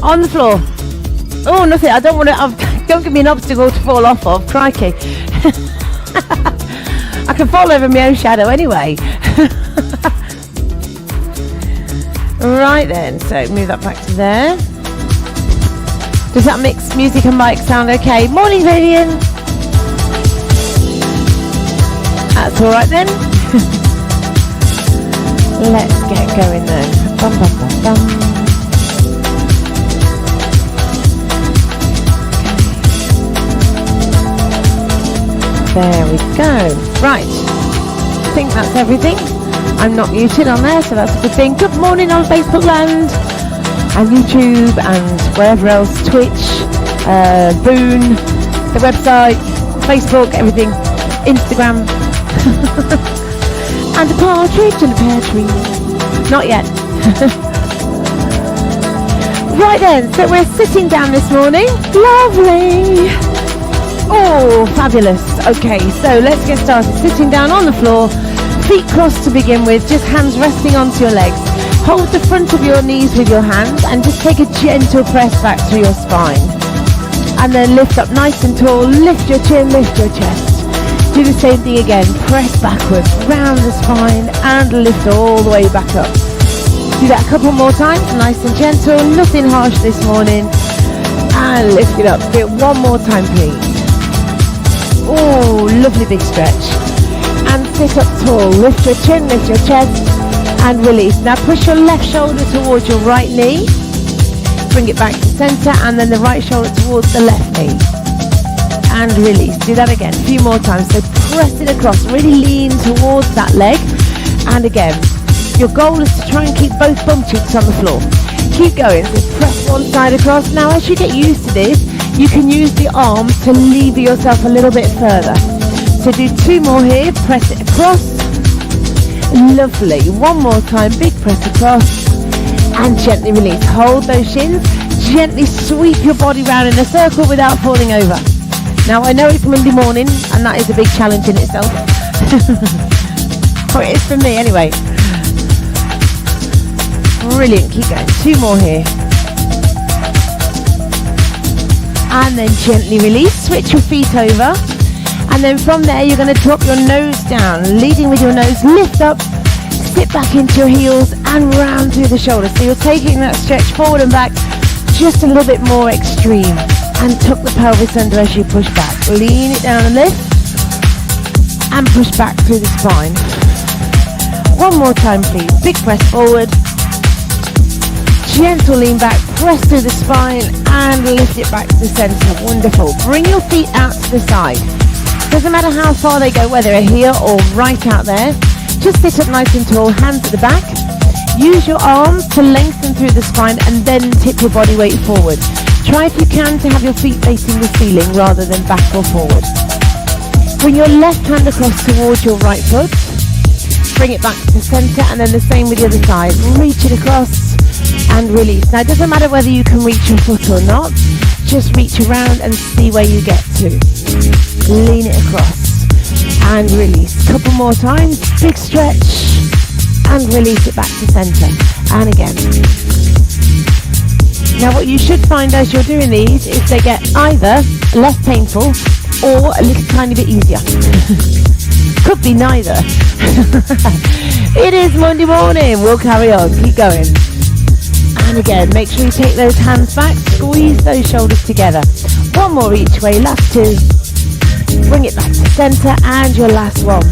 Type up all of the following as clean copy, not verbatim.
On the floor. Oh, nothing. I don't want to. Don't give me an obstacle to fall off of. Crikey. I can fall over my own shadow anyway. Right then. So move that back to there. Does that mix music and mic sound okay? Morning, Vivian. That's all right then. Let's get going then. Bum, bum, bum, bum. There we go. Right. I think that's everything. I'm not muted on there, so that's a good thing. Good morning on Facebook land and YouTube and wherever else. Twitch, Boone, the website, Facebook, everything. Instagram. And a partridge and a pear tree. Not yet. Right then, so we're sitting down this morning. Lovely. Oh, fabulous. Okay, so let's get started. Sitting down on the floor, feet crossed to begin with, just hands resting onto your legs. Hold the front of your knees with your hands and just take a gentle press back through your spine. And then lift up nice and tall, lift your chin, lift your chest. Do the same thing again, press backwards, round the spine and lift all the way back up. Do that a couple more times, nice and gentle, nothing harsh this morning. And lift it up. Do it one more time, please. Oh, lovely big stretch. And sit up tall. Lift your chin, lift your chest, and release. Now push your left shoulder towards your right knee. Bring it back to center, and then the right shoulder towards the left knee. And release. Do that again. A few more times. So press it across. Really lean towards that leg. And again, your goal is to try and keep both bum cheeks on the floor. Keep going. So press one side across. Now as you get used to this, you can use the arms to lever yourself a little bit further. So do two more here. Press it across. Lovely. One more time. Big press across. And gently release. Hold those shins. Gently sweep your body round in a circle without falling over. Now I know it's Monday morning and that is a big challenge in itself. Or it is for me anyway. Brilliant. Keep going. Two more here. And then gently release, switch your feet over, and then from there you're going to drop your nose down, leading with your nose, lift up, sit back into your heels and round through the shoulders. So you're taking that stretch forward and back just a little bit more extreme, and tuck the pelvis under as you push back. Lean it down and lift, and push back through the spine. One more time please, big press forward. Gentle lean back, press through the spine and lift it back to the center. Wonderful. Bring your feet out to the side. Doesn't matter how far they go, whether they're here or right out there. Just sit up nice and tall, hands at the back. Use your arms to lengthen through the spine and then tip your body weight forward. Try if you can to have your feet facing the ceiling rather than back or forward. Bring your left hand across towards your right foot. Bring it back to the center and then the same with the other side. Reach it across and release. Now it doesn't matter whether you can reach your foot or not, just reach around and see where you get to. Lean it across and release. Couple more times, big stretch and release it back to center. And again. Now what you should find as you're doing these is they get either less painful or a little tiny bit easier. Could be neither. It is Monday morning, we'll carry on, keep going. And again, make sure you take those hands back, squeeze those shoulders together. One more each way, last two. Bring it back to center and your last one.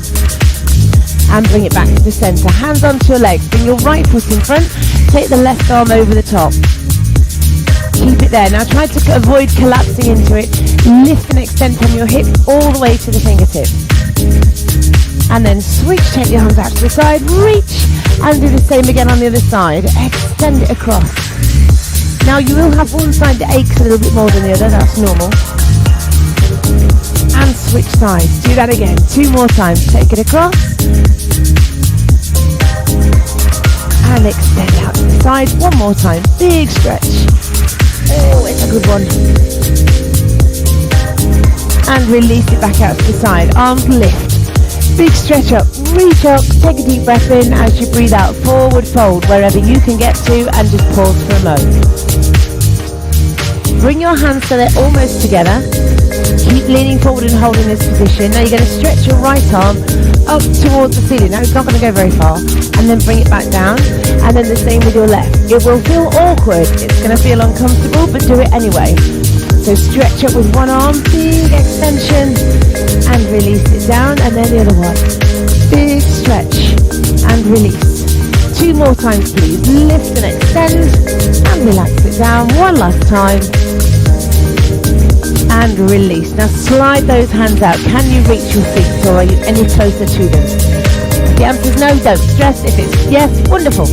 And bring it back to the center. Hands onto your legs, bring your right foot in front, take the left arm over the top. Keep it there. Now try to avoid collapsing into it. Lift and extend from your hip all the way to the fingertip. And then switch, take your arms out to the side, reach, and do the same again on the other side. Extend it across. Now you will have one side that aches a little bit more than the other, that's normal. And switch sides. Do that again, 2 more times. Take it across. And extend out to the side. 1 more time, big stretch. Oh, it's a good one. And release it back out to the side. Arms lift. Big stretch up, reach up, take a deep breath in as you breathe out, forward fold wherever you can get to and just pause for a moment. Bring your hands so they're almost together. Keep leaning forward and holding this position. Now you're going to stretch your right arm up towards the ceiling. Now it's not going to go very far. And then bring it back down. And then the same with your left. It will feel awkward. It's going to feel uncomfortable, but do it anyway. So stretch up with one arm, big extension, and release it down. And then the other one. Big stretch and release. 2 more times, please. Lift and extend and relax it down. One last time. And release. Now slide those hands out. Can you reach your feet, or are you any closer to them? If the answer is no, don't stress. If it's yes, wonderful.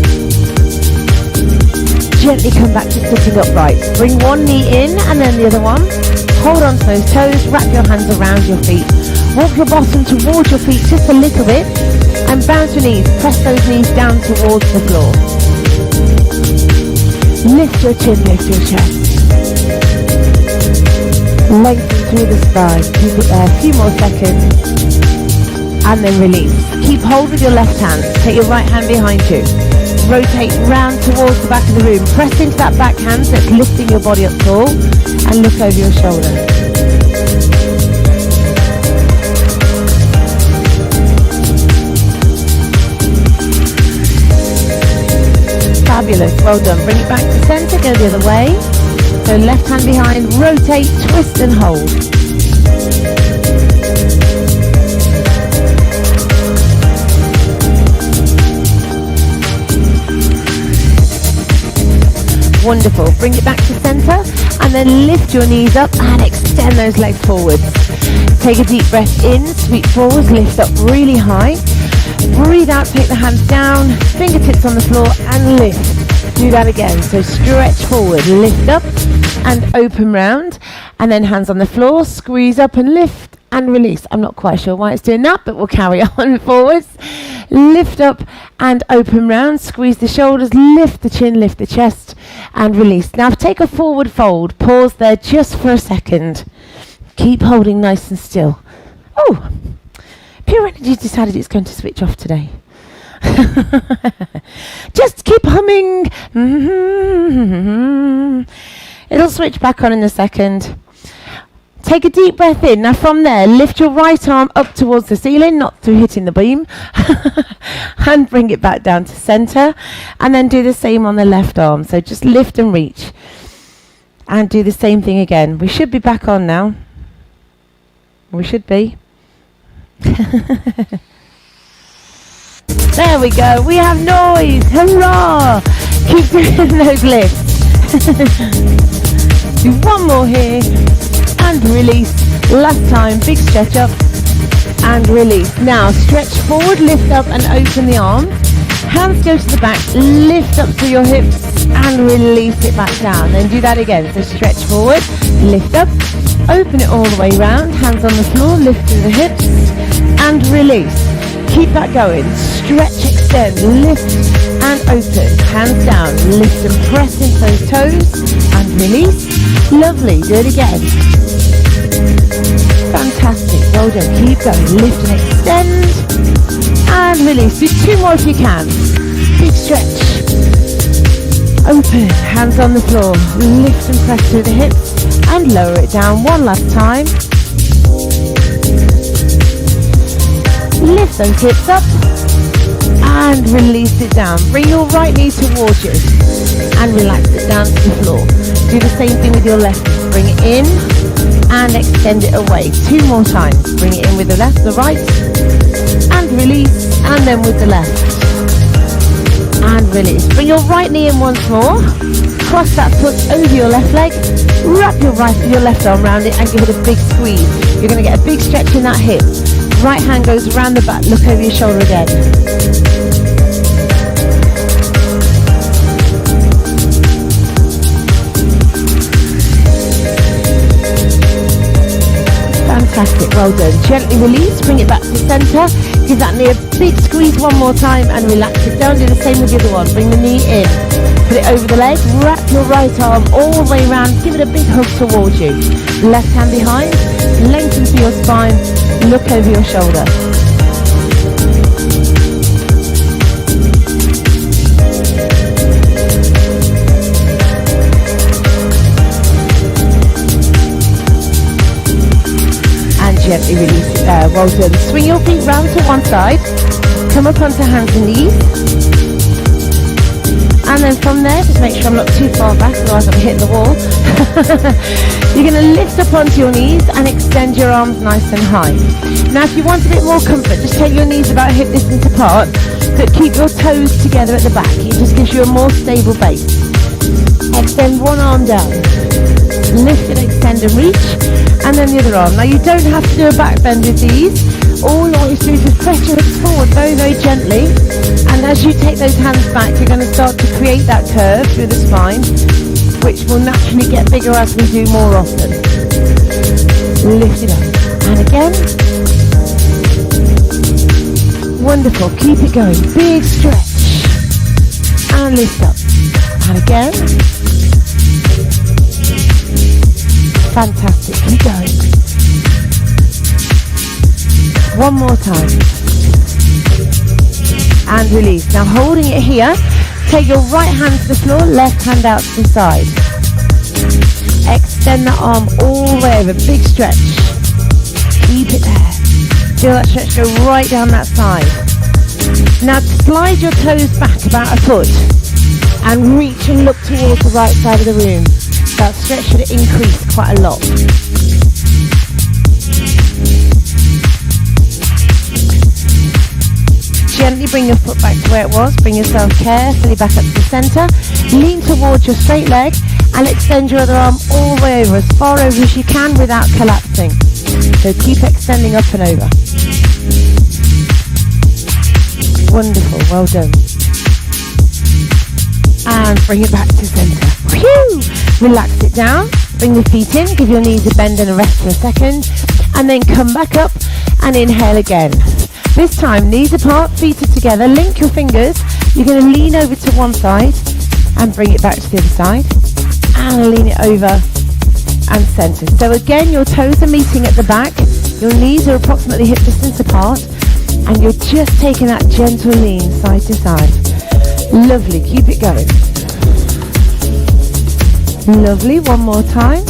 Gently come back to sitting upright. Bring one knee in and then the other one. Hold on to those toes. Wrap your hands around your feet. Walk your bottom towards your feet just a little bit. And bounce your knees. Press those knees down towards the floor. Lift your chin, lift your chest. Lengthen through the spine. Keep it there a few more seconds. And then release. Keep hold with your left hand. Take your right hand behind you. Rotate round towards the back of the room. Press into that back hand that's lifting your body up tall. And look over your shoulder. Fabulous. Well done. Bring it back to center. Go the other way. So left hand behind, rotate, twist and hold. Wonderful. Bring it back to center and then lift your knees up and extend those legs forwards. Take a deep breath in, sweep forwards, lift up really high. Breathe out, take the hands down, fingertips on the floor and lift. Do that again. So stretch forward, lift up and open round, and then hands on the floor, squeeze up and lift and release. I'm not quite sure why it's doing that, but we'll carry on forwards. Lift up and open round, squeeze the shoulders, lift the chin, lift the chest and release. Now take a forward fold, pause there just for a second. Keep holding nice and still. Oh, Pure Energy decided it's going to switch off today. Just keep humming. It'll switch back on in a second. Take a deep breath in. Now from there, lift your right arm up towards the ceiling, not through hitting the beam. And bring it back down to center. And then do the same on the left arm. So just lift and reach. And do the same thing again. We should be back on now. We should be. There we go. We have noise. Hurrah! Keep doing those lifts. Do one more here. And release. Last time. Big stretch up. And release. Now stretch forward, lift up and open the arms. Hands go to the back. Lift up through your hips. And release it back down. Then do that again. So stretch forward. Lift up. Open it all the way round. Hands on the floor. Lift through the hips. And release. Keep that going. Stretch, extend, lift and open. Hands down. Lift and press into those toes and release. Lovely. Do it again. Fantastic. Well done. Keep going. Lift and extend and release. Do 2 more if you can. Big stretch. Open. Hands on the floor. Lift and press through the hips and lower it down. One last time. Lift those hips up and release it down. Bring your right knee towards you and relax it down to the floor. Do the same thing with your left knee. Bring it in and extend it away. 2 more times. Bring it in with the left, the right, and release, and then with the left. And release. Bring your right knee in once more. Cross that foot over your left leg. Wrap your left arm around it and give it a big squeeze. You're going to get a big stretch in that hip. Right hand goes around the back. Look over your shoulder again. Fantastic. Well done. Gently release. Bring it back to center. Give that knee a big squeeze one more time and relax it down. Do the same with the other one. Bring the knee in. Put it over the leg. Wrap your right arm all the way around. Give it a big hug towards you. Left hand behind. Lengthen through your spine. Look over your shoulder. gently release it there. Well done. Swing your feet round to one side. Come up onto hands and knees. And then from there, just make sure I'm not too far back, otherwise I'm hitting the wall. You're going to lift up onto your knees and extend your arms nice and high. Now if you want a bit more comfort, just take your knees about hip distance apart, but keep your toes together at the back. It just gives you a more stable base. Extend one arm down. Lift and extend and reach, and then the other arm. Now you don't have to do a back bend with these. All I want you to do is just press your hips forward very, very gently, and as you take those hands back, you're going to start to create that curve through the spine, which will naturally get bigger as we do more often. Lift it up, and again. Wonderful, keep it going. Big stretch, and lift up, and again. Fantastic, keep going. One more time. And release. Now holding it here, take your right hand to the floor, left hand out to the side. Extend the arm all the way over, big stretch. Keep it there. Feel that stretch go right down that side. Now slide your toes back about a foot and reach and look towards the right side of the room. That stretch should increase quite a lot. Gently bring your foot back to where it was. Bring yourself carefully back up to the centre. Lean towards your straight leg and extend your other arm all the way over, as far over as you can without collapsing. So keep extending up and over. Wonderful, well done. And bring it back to centre. Whew! Relax it down. Bring your feet in. Give your knees a bend and a rest for a second. And then come back up and inhale again. This time, knees apart, feet are together. Link your fingers. You're going to lean over to one side and bring it back to the other side. And lean it over and centre. So again, your toes are meeting at the back. Your knees are approximately hip distance apart. And you're just taking that gentle lean side to side. Lovely. Keep it going. Lovely. One more time.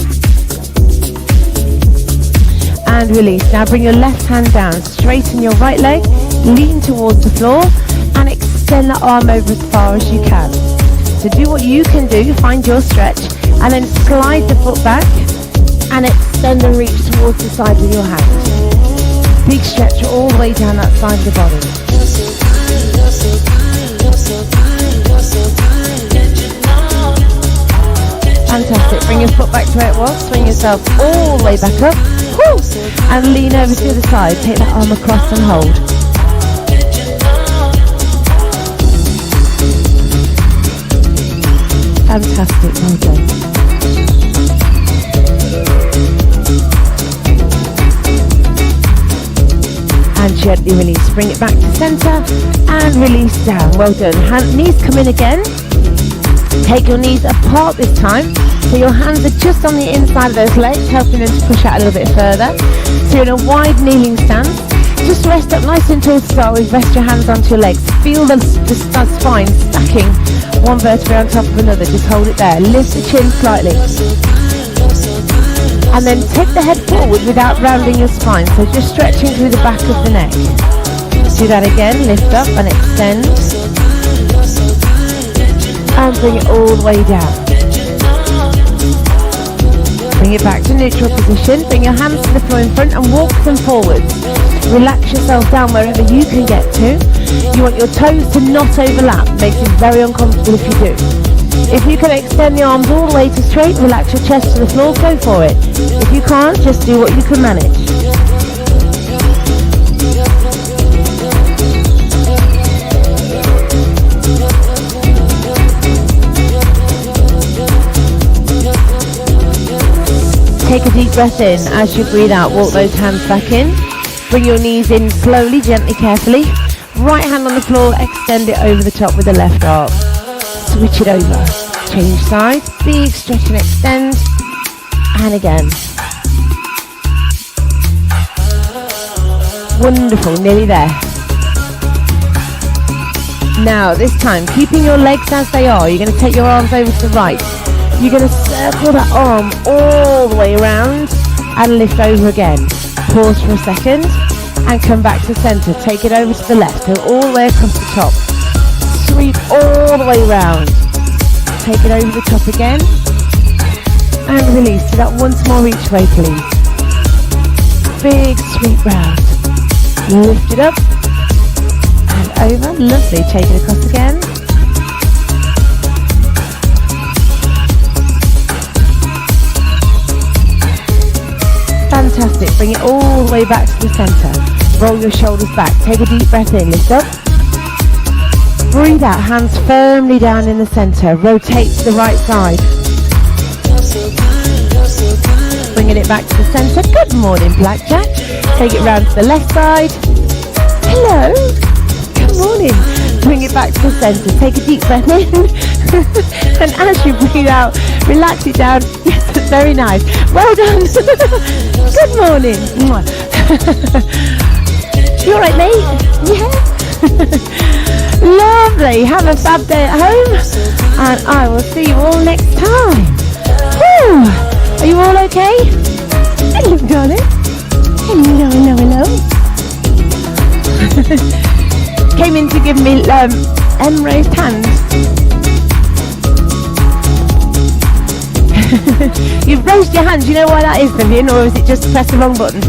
And release. Now bring your left hand down, straighten your right leg, lean towards the floor and extend the arm over as far as you can. So do what you can do, find your stretch, and then slide the foot back and extend and reach towards the side with your hand. Big stretch all the way down that side of the body. Fantastic. Bring your foot back to where it was, swing yourself all the way back up. Woo! And lean over to the other side. Take that arm across and hold. Fantastic, well done. And gently release. Bring it back to centre and release down. Well done. Knees come in again. Take your knees apart this time, so your hands are just on the inside of those legs, helping them to push out a little bit further. So you're in a wide kneeling stance. Just rest up nice and tall to start with. Rest your hands onto your legs. Feel the spine stacking one vertebrae on top of another. Just hold it there. Lift the chin slightly. And then take the head forward without rounding your spine. So just stretching through the back of the neck. Do that again. Lift up and extend. And bring it all the way down. Bring it back to neutral position. Bring your hands to the floor in front and walk them forwards. Relax yourself down wherever you can get to. You want your toes to not overlap. Makes it very uncomfortable if you do. If you can extend the arms all the way to straight, relax your chest to the floor, go for it. If you can't, just do what you can manage. Take a deep breath in. As you breathe out, walk those hands back in. Bring your knees in slowly, gently, carefully. Right hand on the floor, extend it over the top with the left arm. Switch it over. Change sides. Big stretch and extend. And again. Wonderful, nearly there. Now, this time, keeping your legs as they are, you're going to take your arms over to the right. You're going to circle that arm all the way around and lift over again. Pause for a second and come back to centre. Take it over to the left, go all the way across the top. Sweep all the way round. Take it over the top again and release. Do that once more each way, please. Big sweep round. Lift it up and over. Lovely. Take it across again. Fantastic. Bring it all the way back to the centre. Roll your shoulders back. Take a deep breath in. Lift up. Breathe out. Hands firmly down in the centre. Rotate to the right side. Bringing it back to the centre. Good morning, Blackjack. Take it round to the left side. Hello. Good morning. Bring it back to the centre. Take a deep breath in. And as you breathe out, relax it down. Yes, that's very nice. Well done. Good morning. You alright, mate? Yeah. Lovely. Have a fab day at home. And I will see you all next time. Whew. Are you all okay? Hello, darling. Hello, hello, hello. Came in to give me raised hands. You've raised your hands. You know why that is, Vivian? Or is it just press the wrong button?